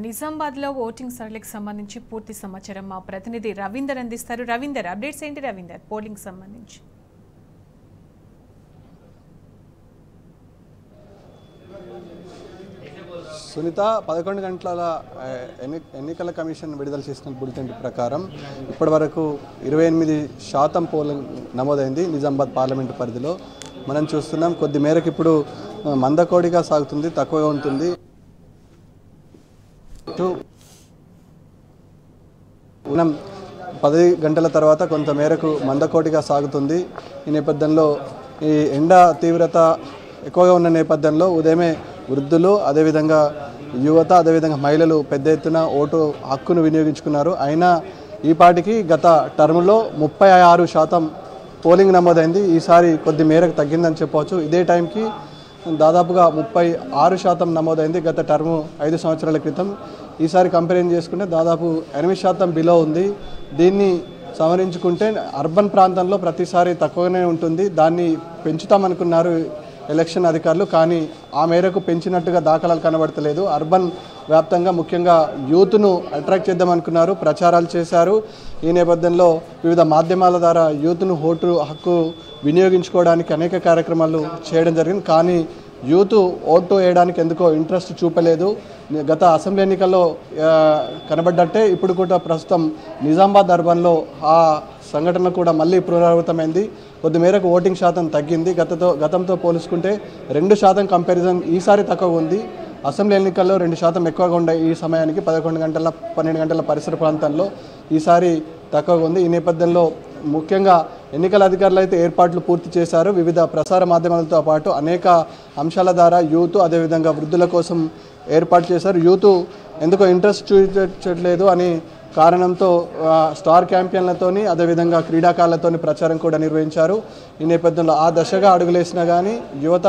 నిజామాబాద్లో ఓటింగ్ సరళికి సంబంధించి పూర్తి సమాచారం మా ప్రతినిధి రవీందర్ అందిస్తారు. రవీందర్, అప్డేట్స్ ఏంటి రవీందర్ పోలింగ్ సంబంధించి? సునీత, 11 గంటల ఎన్నికల కమిషన్ విడుదల చేసిన బులెటిన్ ప్రకారం ఇప్పటి వరకు 28% పోలింగ్ నమోదైంది నిజామాబాద్ పార్లమెంటు పరిధిలో. మనం చూస్తున్నాం కొద్ది మేరకు ఇప్పుడు మందకోడిగా సాగుతుంది, తక్కువగా ఉంటుంది. 10 గంటల తర్వాత కొంత మేరకు మందకోడిగా సాగుతుంది. ఈ నేపథ్యంలో ఈ ఎండ తీవ్రత ఎక్కువగా ఉన్న నేపథ్యంలో ఉదయమే వృద్ధులు, అదేవిధంగా యువత, అదేవిధంగా మహిళలు పెద్ద ఎత్తున ఓటు హక్కును వినియోగించుకున్నారు. అయినా ఈ పాటికి గత టర్మ్లో 36% పోలింగ్ నమోదైంది. ఈసారి కొద్ది మేరకు తగ్గిందని చెప్పవచ్చు. ఇదే టైంకి దాదాపుగా 36% నమోదైంది గత టర్ము 5 సంవత్సరాల క్రితం. ఈసారి కంపేర్ చేసుకుంటే దాదాపు 8% బిలో ఉంది. దీన్ని సవరించుకుంటే అర్బన్ ప్రాంతంలో ప్రతిసారి తక్కువగానే ఉంటుంది. దాన్ని పెంచుతామనుకున్నారు ఎలక్షన్ అధికారులు, కానీ ఆ మేరకు పెంచినట్టుగా దాఖలాలు కనబడతలేదు. అర్బన్ వ్యాప్తంగా ముఖ్యంగా యూత్ను అట్రాక్ట్ చేద్దామనుకున్నారు, ప్రచారాలు చేశారు. ఈ నేపథ్యంలో వివిధ మాధ్యమాల ద్వారా యూత్ను ఓటు హక్కు వినియోగించుకోవడానికి అనేక కార్యక్రమాలు చేయడం జరిగింది. కానీ యూత్ ఓటు వేయడానికి ఎందుకో ఇంట్రెస్ట్ చూపలేదు. గత అసెంబ్లీ ఎన్నికల్లో కనబడ్డట్టే ఇప్పుడు కూడా ప్రస్తుతం నిజామాబాద్ అర్బన్లో ఆ సంఘటన కూడా మళ్ళీ పునరావృతమైంది. కొద్ది మేరకు ఓటింగ్ శాతం తగ్గింది. గతంతో పోల్చుకుంటే 2% కంపారిజన్ ఈసారి తక్కువ ఉంది. అసెంబ్లీ ఎన్నికల్లో 2% ఎక్కువగా ఉండే ఈ సమయానికి 11 గంటల 12 గంటల పరిసర ప్రాంతాల్లో ఈసారి తక్కువగా ఉంది. ఈ నేపథ్యంలో ముఖ్యంగా ఎన్నికల అధికారులు అయితే ఏర్పాట్లు పూర్తి చేశారు. వివిధ ప్రసార మాధ్యమాలతో పాటు అనేక అంశాల ద్వారా యూత్, అదేవిధంగా వృద్ధుల కోసం ఏర్పాటు చేశారు. యూత్ ఎందుకో ఇంట్రెస్ట్ చూపించట్లేదు అని కారణంతో స్టార్ క్యాంపెయిన్లతోని, అదేవిధంగా క్రీడాకారులతోని ప్రచారం కూడా నిర్వహించారు. ఈ నేపథ్యంలో ఆ దశగా అడుగులేసినా కానీ యువత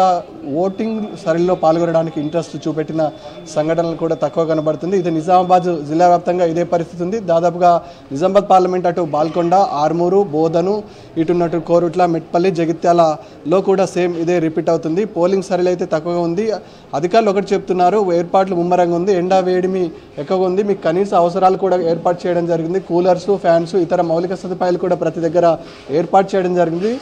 ఓటింగ్ సరళిలో పాల్గొనడానికి ఇంట్రెస్ట్ చూపెట్టిన సంఘటనలు కూడా తక్కువ కనబడుతుంది. ఇది నిజామాబాద్ జిల్లా వ్యాప్తంగా ఇదే పరిస్థితి ఉంది. దాదాపుగా నిజామాబాద్ పార్లమెంట్ అటు బాల్కొండ, ఆర్మూరు, బోధను, ఇటున్నట్టు కోరుట్ల, మెట్పల్లి, జగిత్యాలలో కూడా సేమ్ ఇదే రిపీట్ అవుతుంది. పోలింగ్ సరళి అయితే తక్కువగా ఉంది. అధికారులు ఒకటి చెప్తున్నారు, ఏర్పాట్లు ముమ్మరంగా ఉంది, ఎండా వేడిమి ఎక్కువగా ఉంది, మీకు కనీస అవసరాలు కూడా ఏర్పాటు చేయడం జరిగింది. కూలర్స్, ఫ్యాన్స్, ఇతర మౌలిక సదుపాయాలు కూడా ప్రతి దగ్గర ఏర్పాటు చేయడం జరిగింది.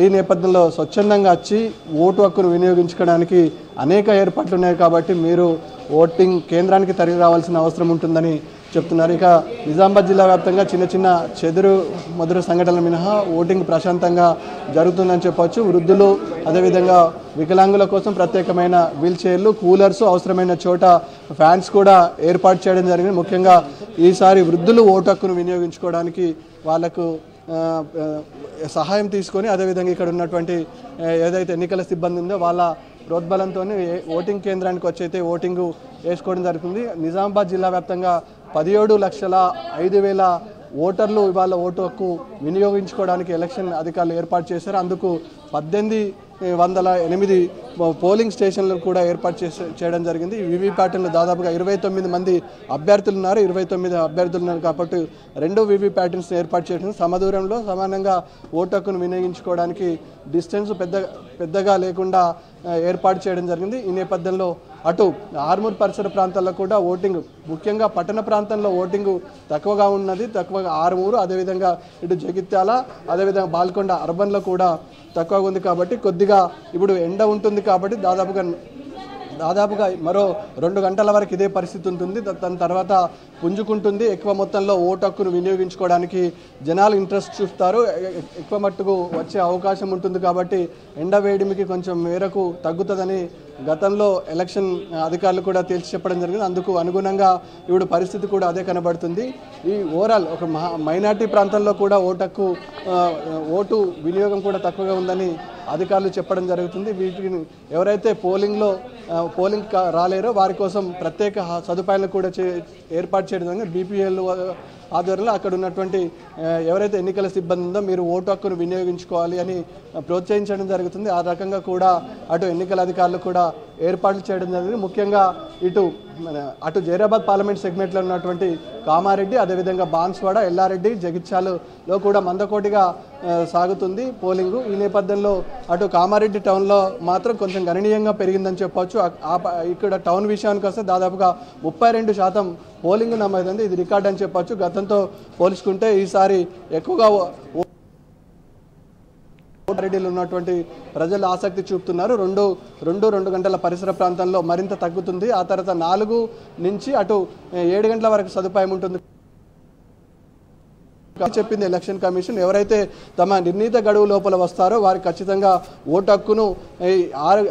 ఈ నేపథ్యంలో స్వచ్ఛందంగా వచ్చి ఓటు హక్కును వినియోగించుకోవడానికి అనేక ఏర్పాట్లు ఉన్నాయి కాబట్టి మీరు ఓటింగ్ కేంద్రానికి తరలి రావాల్సిన అవసరం ఉంటుందని చెప్తున్నారు. ఇక నిజామాబాద్ జిల్లా వ్యాప్తంగా చిన్న చిన్న చెదురు మధుర సంఘటనలు మినహా ఓటింగ్ ప్రశాంతంగా జరుగుతుందని చెప్పవచ్చు. వృద్ధులు, అదేవిధంగా వికలాంగుల కోసం ప్రత్యేకమైన వీల్ చైర్లు, కూలర్స్, అవసరమైన చోట ఫ్యాన్స్ కూడా ఏర్పాటు చేయడం జరిగింది. ముఖ్యంగా ఈసారి వృద్ధులు ఓటు హక్కును వినియోగించుకోవడానికి వాళ్లకు సహాయం తీసుకొని, అదేవిధంగా ఇక్కడ ఉన్నటువంటి ఏదైతే ఎన్నికల సిబ్బంది ఉందో వాళ్ళ ప్రోద్బలంతో ఓటింగ్ కేంద్రానికి వచ్చి అయితే ఓటింగ్ వేసుకోవడం జరుగుతుంది. నిజామాబాద్ జిల్లా వ్యాప్తంగా 17,05,000 ఓటర్లు ఇవాళ ఓటు హక్కు వినియోగించుకోవడానికి ఎలక్షన్ అధికారులు ఏర్పాటు చేశారు. అందుకు 1808 పోలింగ్ స్టేషన్లు కూడా ఏర్పాటు చేయడం జరిగింది. వీవీప్యాట్లను దాదాపుగా 29 మంది అభ్యర్థులు ఉన్నారు. 29 అభ్యర్థులు ఉన్నారు కాబట్టి 2 వీవీప్యాట్స్ ఏర్పాటు చేయడం సమదూరంలో సమానంగా ఓటు హక్కును వినియోగించుకోవడానికి డిస్టెన్స్ పెద్దగా లేకుండా ఏర్పాటు చేయడం జరిగింది. ఈ నేపథ్యంలో అటు ఆర్మూర్ పరిసర ప్రాంతాల్లో కూడా ఓటింగ్, ముఖ్యంగా పట్టణ ప్రాంతంలో ఓటింగ్ తక్కువగా ఉన్నది. తక్కువగా ఆర్మూరు, అదేవిధంగా ఇటు జగిత్యాల, అదేవిధంగా బాల్కొండ అర్బన్లో కూడా తక్కువగా ఉంది. కాబట్టి కొద్దిగా ఇప్పుడు ఎండ ఉంటుంది కాబట్టి దాదాపుగా మరో 2 గంటల వరకు ఇదే పరిస్థితి ఉంటుంది. దాని తర్వాత పుంజుకుంటుంది. ఎక్కువ మొత్తంలో ఓటు హక్కును వినియోగించుకోవడానికి జనాలు ఇంట్రెస్ట్ చూస్తారు, ఎక్కువ మట్టుకు వచ్చే అవకాశం ఉంటుంది. కాబట్టి ఎండ వేడిమికి కొంచెం మేరకు తగ్గుతుందని గతంలో ఎలక్షన్ అధికారులు కూడా తేల్చి చెప్పడం జరిగింది. అందుకు అనుగుణంగా ఇప్పుడు పరిస్థితి కూడా అదే కనబడుతుంది. ఈ ఓవరాల్ ఒక మైనార్టీ ప్రాంతాల్లో కూడా ఓటు వినియోగం కూడా తక్కువగా ఉందని అధికారులు చెప్పడం జరుగుతుంది. వీటిని ఎవరైతే పోలింగ్ రాలేరో వారి కోసం ప్రత్యేక సదుపాయాలు కూడా ఏర్పాటు చేయడం జరిగింది. బీపీఎల్ ఆధ్వర్యంలో అక్కడ ఉన్నటువంటి ఎవరైతే ఎన్నికల సిబ్బంది ఉందో మీరు ఓటు హక్కును వినియోగించుకోవాలి అని ప్రోత్సహించడం జరుగుతుంది. ఆ రకంగా కూడా అటు ఎన్నికల అధికారులు కూడా ఏర్పాట్లు చేయడం జరిగింది. ముఖ్యంగా అటు జైరాబాద్ పార్లమెంట్ సెగ్మెంట్లో ఉన్నటువంటి కామారెడ్డి, అదేవిధంగా బాన్స్వాడ, ఎల్లారెడ్డి, జగిత్యాలలో కూడా మందకోటిగా సాగుతుంది పోలింగు. ఈ నేపథ్యంలో అటు కామారెడ్డి టౌన్లో మాత్రం కొంచెం గణనీయంగా పెరిగిందని చెప్పవచ్చు. ఇక్కడ టౌన్ విషయానికి వస్తే దాదాపుగా 32% పోలింగ్ నమోదైంది. ఇది రికార్డ్ అని చెప్పవచ్చు. గతంతో పోల్చుకుంటే ఈసారి ఎక్కువగా రెడ్డిలో ఉన్నటువంటి ప్రజలు ఆసక్తి చూపుతున్నారు. 2 గంటల పరిసర ప్రాంతంలో మరింత తగ్గుతుంది. ఆ తర్వాత 4 నుంచి అటు 7 గంటల వరకు సదుపాయం ఉంటుంది చెప్పింది ఎలక్షన్ కమిషన్. ఎవరైతే తమ నిర్ణీత గడువు లోపల వస్తారో వారికి ఖచ్చితంగా ఓటు హక్కును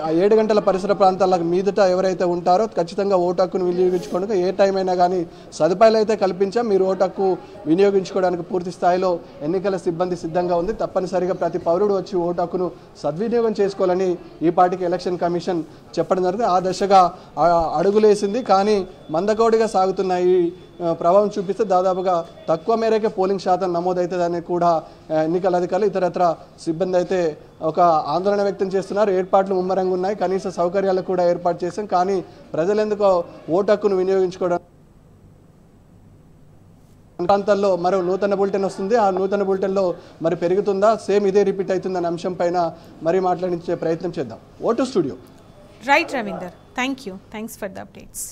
7 గంటల పరిసర ప్రాంతాల మీదట ఎవరైతే ఉంటారో ఖచ్చితంగా ఓటు హక్కును వినియోగించుకోవడానికి ఏ టైం అయినా కానీ సదుపాయాలు అయితే కల్పించాం. మీరు ఓటు హక్కు వినియోగించుకోవడానికి పూర్తి స్థాయిలో ఎన్నికల సిబ్బంది సిద్ధంగా ఉంది. తప్పనిసరిగా ప్రతి పౌరుడు వచ్చి ఓటు హక్కును సద్వినియోగం చేసుకోవాలని ఈ పార్టీకి ఎలక్షన్ కమిషన్ చెప్పడం జరిగింది. ఆ దశగా అడుగులేసింది. కానీ మందకోడిగా సాగుతున్న ఈ ప్రభావం చూపిస్తే దాదాపుగా తక్కువ మేరకే పోలింగ్ శాతం నమోదవుతుందని కూడా ఎన్నికల అధికారులు ఇతరత్ర సిబ్బంది అయితే ఒక ఆందోళన వ్యక్తం చేస్తున్నారు. ఏర్పాట్లు ముమ్మరంగా ఉన్నాయి. కనీస సౌకర్యాలు కూడా ఏర్పాటు చేశాం. కానీ ప్రజలెందుకో ఓటు హక్కును వినియోగించుకోవడం ప్రాంతాల్లో మరో నూతన బులెటిన్ వస్తుంది. ఆ నూతన బులెటిన్లో మరి పెరుగుతుందా, సేమ్ ఇదే రిపీట్ అవుతుందన్న అంశం పైన మరి మాట్లాడించే ప్రయత్నం చేద్దాం. Vote studio. Right Ravinder, thanks for the updates.